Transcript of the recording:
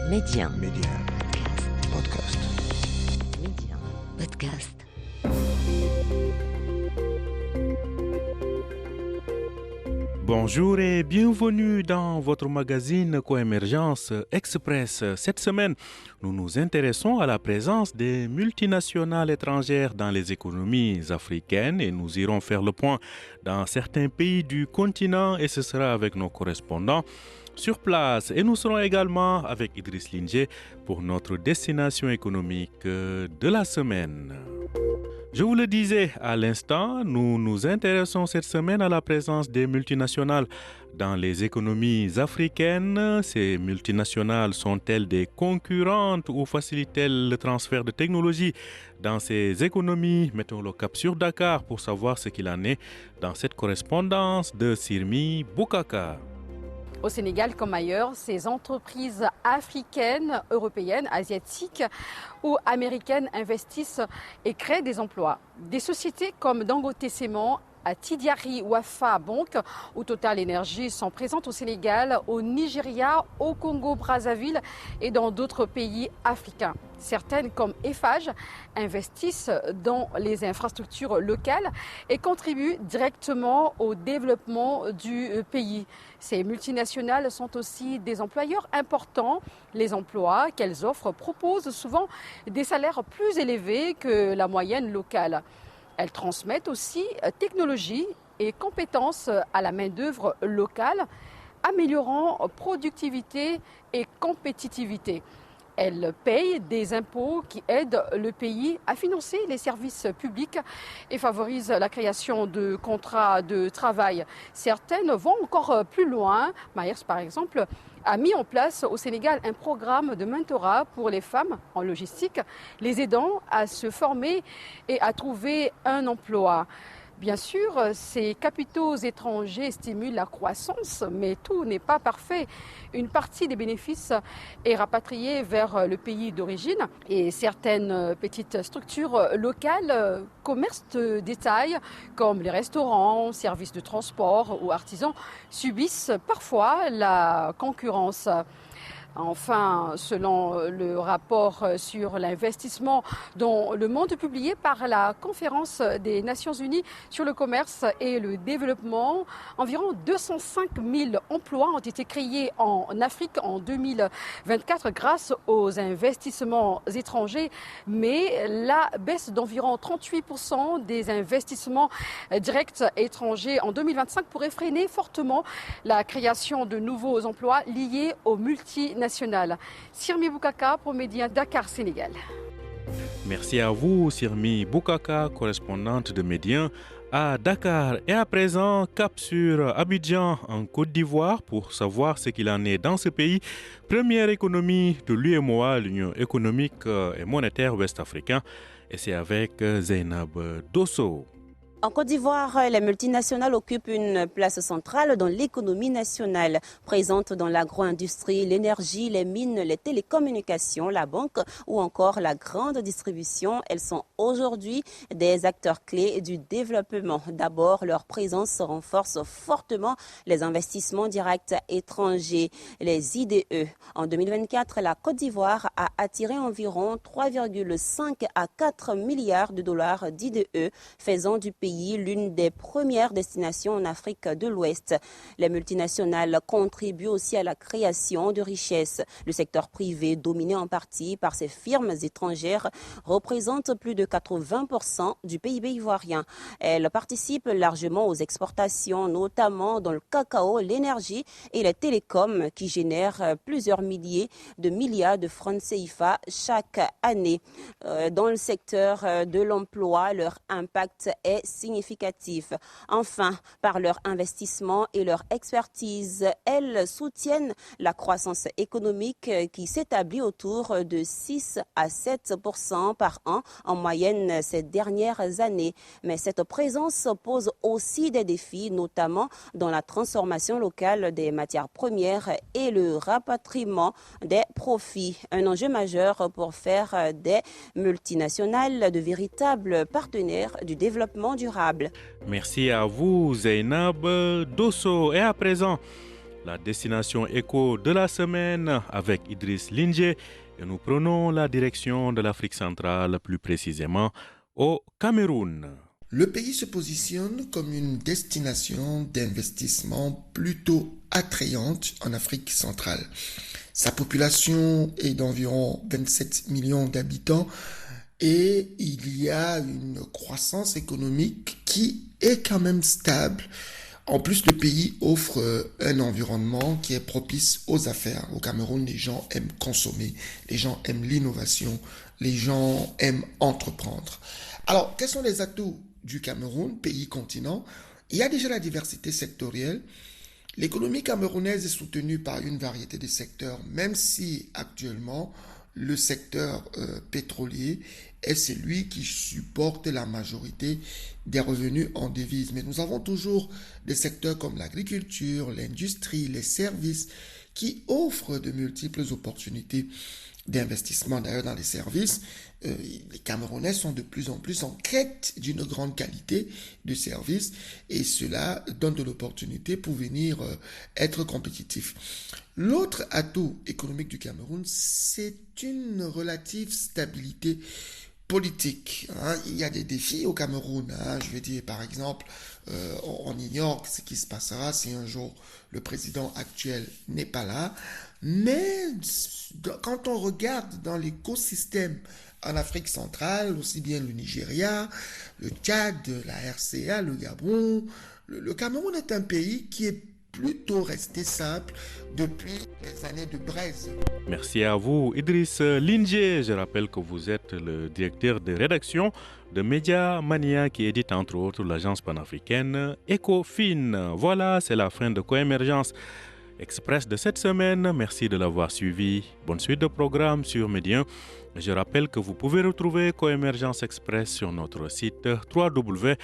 Média. Podcast. Média. Podcast. Bonjour et bienvenue dans votre magazine Coémergence Express. Cette semaine, nous nous intéressons à la présence des multinationales étrangères dans les économies africaines et nous irons faire le point dans certains pays du continent et ce sera avec nos correspondants sur place. Et nous serons également avec Idriss Lingé pour notre destination économique de la semaine. Je vous le disais à l'instant, nous nous intéressons cette semaine à la présence des multinationales dans les économies africaines. Ces multinationales sont-elles des concurrentes ou facilitent-elles le transfert de technologies dans ces économies? Mettons le cap sur Dakar pour savoir ce qu'il en est dans cette correspondance de Sirmi Boukaka. Au Sénégal comme ailleurs, ces entreprises africaines, européennes, asiatiques ou américaines investissent et créent des emplois. Des sociétés comme Dangote Cement, Tidiari Wafa Bank ou Total Energy sont présentes au Sénégal, au Nigeria, au Congo-Brazzaville et dans d'autres pays africains. Certaines, comme Eiffage, investissent dans les infrastructures locales et contribuent directement au développement du pays. Ces multinationales sont aussi des employeurs importants. Les emplois qu'elles offrent proposent souvent des salaires plus élevés que la moyenne locale. Elles transmettent aussi technologie et compétences à la main-d'œuvre locale, améliorant productivité et compétitivité. Elles payent des impôts qui aident le pays à financer les services publics et favorisent la création de contrats de travail. Certaines vont encore plus loin. Myers, par exemple, a mis en place au Sénégal un programme de mentorat pour les femmes en logistique, les aidant à se former et à trouver un emploi. Bien sûr, ces capitaux étrangers stimulent la croissance, mais tout n'est pas parfait. Une partie des bénéfices est rapatriée vers le pays d'origine et certaines petites structures locales, commerces de détail comme les restaurants, services de transport ou artisans, subissent parfois la concurrence. Enfin, selon le rapport sur l'investissement dans le monde publié par la Conférence des Nations Unies sur le commerce et le développement, environ 205 000 emplois ont été créés en Afrique en 2024 grâce aux investissements étrangers, mais la baisse d'environ 38% des investissements directs étrangers en 2025 pourrait freiner fortement la création de nouveaux emplois liés aux multinationales. Sirmi Boukaka pour Média Dakar, Sénégal. Merci à vous, Sirmi Boukaka, correspondante de Média à Dakar. Et à présent, cap sur Abidjan, en Côte d'Ivoire, pour savoir ce qu'il en est dans ce pays. Première économie de l'UEMOA, l'Union économique et monétaire ouest-africaine. Et c'est avec Zainab Dosso. En Côte d'Ivoire, les multinationales occupent une place centrale dans l'économie nationale, présentes dans l'agro-industrie, l'énergie, les mines, les télécommunications, la banque ou encore la grande distribution. Elles sont aujourd'hui des acteurs clés du développement. D'abord, leur présence renforce fortement les investissements directs étrangers, les IDE. En 2024, la Côte d'Ivoire a attiré environ 3,5 à 4 milliards de dollars d'IDE, faisant du pays l'une des premières destinations en Afrique de l'Ouest. Les multinationales contribuent aussi à la création de richesses. Le secteur privé, dominé en partie par ces firmes étrangères, représente plus de 80% du PIB ivoirien. Elles participent largement aux exportations, notamment dans le cacao, l'énergie et les télécoms qui génèrent plusieurs milliers de milliards de francs CFA chaque année. Dans le secteur de l'emploi, leur impact est significatif. Enfin, par leur investissement et leur expertise, elles soutiennent la croissance économique qui s'établit autour de 6 à 7% par an en moyenne ces dernières années. Mais cette présence pose aussi des défis, notamment dans la transformation locale des matières premières et le rapatriement des profits. Un enjeu majeur pour faire des multinationales de véritables partenaires du développement durable. Merci à vous, Zainab Dosso. Et à présent, La destination éco de la semaine avec Idriss Lingé et nous prenons la direction de l'Afrique centrale, plus précisément au Cameroun. Le pays se positionne comme une destination d'investissement plutôt attrayante en Afrique centrale. Sa population est d'environ 27 millions d'habitants et il y a une croissance économique qui est quand même stable. En plus, le pays offre un environnement qui est propice aux affaires. Au Cameroun, les gens aiment consommer, les gens aiment l'innovation, les gens aiment entreprendre. Alors, quels sont les atouts du Cameroun, pays continent? Il y a déjà la diversité sectorielle. L'économie camerounaise est soutenue par une variété de secteurs, même si actuellement, le secteur pétrolier est celui qui supporte la majorité des revenus en devises. Mais nous avons toujours des secteurs comme l'agriculture, l'industrie, les services qui offrent de multiples opportunités d'investissement. D'ailleurs, dans les services, les Camerounais sont de plus en plus en quête d'une grande qualité de service et cela donne de l'opportunité pour venir être compétitif. L'autre atout économique du Cameroun, c'est une relative stabilité politique. Il y a des défis au Cameroun. Je veux dire, par exemple, on ignore ce qui se passera si un jour le président actuel n'est pas là. Mais quand on regarde dans l'écosystème en Afrique centrale, aussi bien le Nigeria, le Tchad, la RCA, le Gabon, le Cameroun est un pays qui est plutôt resté simple depuis les années de braise. Merci à vous, Idriss Lingé. Je rappelle que vous êtes le directeur de rédaction de Média Mania qui édite entre autres l'agence panafricaine Ecofin. Voilà, c'est la fin de Coémergence Express de cette semaine. Merci de l'avoir suivi. Bonne suite de programme sur Média. Je rappelle que vous pouvez retrouver Coémergence Express sur notre site www.medien.com.